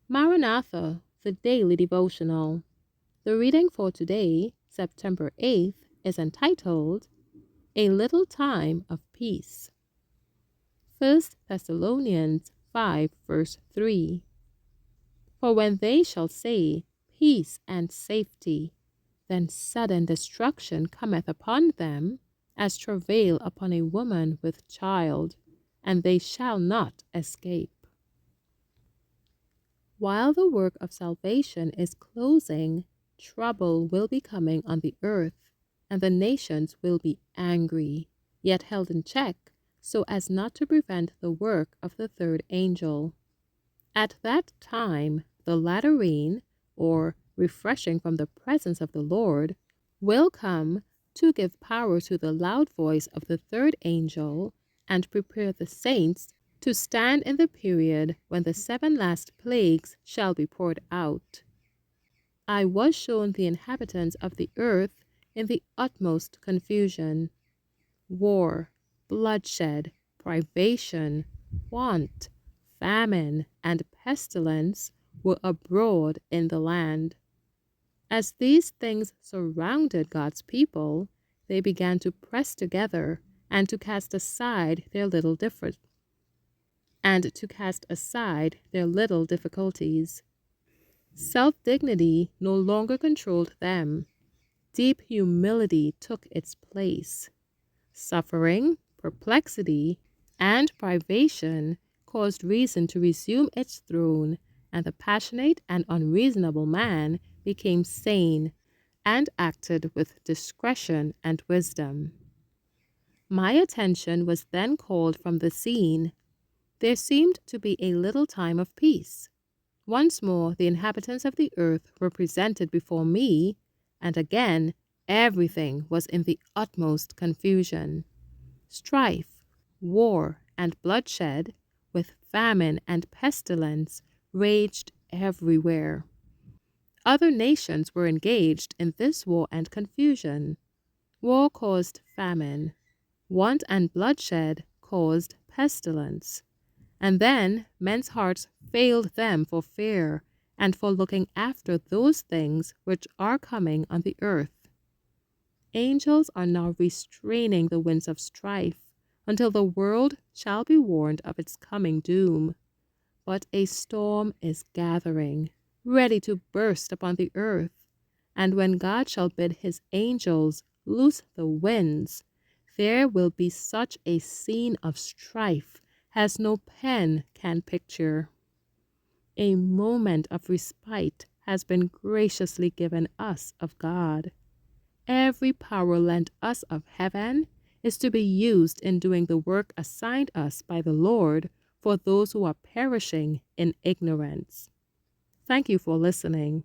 Maranatha, the daily devotional. The reading for today, September 8th, is entitled A Little Time of Peace. 1 Thessalonians 5 verse 3. For when they shall say, Peace and safety, then sudden destruction cometh upon them, as travail upon a woman with child, and they shall not escape. While the work of salvation is closing, trouble will be coming on the earth, and the nations will be angry, yet held in check, so as not to prevent the work of the third angel. At that time, the latter rain, or refreshing from the presence of the Lord, will come to give power to the loud voice of the third angel and prepare the saints to stand in the period when the 7 last plagues shall be poured out. I was shown the inhabitants of the earth in the utmost confusion. War, bloodshed, privation, want, famine, and pestilence were abroad in the land. As these things surrounded God's people, they began to press together and to cast aside their little difficulties. Self-dignity no longer controlled them. Deep humility took its place. Suffering, perplexity, and privation caused reason to resume its throne, and the passionate and unreasonable man became sane and acted with discretion and wisdom. My attention was then called from the scene. There seemed to be a little time of peace. Once more the inhabitants of the earth were presented before me, and again everything was in the utmost confusion. Strife, war, and bloodshed, with famine and pestilence, raged everywhere. Other nations were engaged in this war and confusion. War caused famine. Want and bloodshed caused pestilence. And then men's hearts failed them for fear and for looking after those things which are coming on the earth. Angels are now restraining the winds of strife until the world shall be warned of its coming doom. But a storm is gathering, ready to burst upon the earth, and when God shall bid his angels loose the winds, there will be such a scene of strife as no pen can picture. A moment of respite has been graciously given us of God. Every power lent us of heaven is to be used in doing the work assigned us by the Lord for those who are perishing in ignorance. Thank you for listening.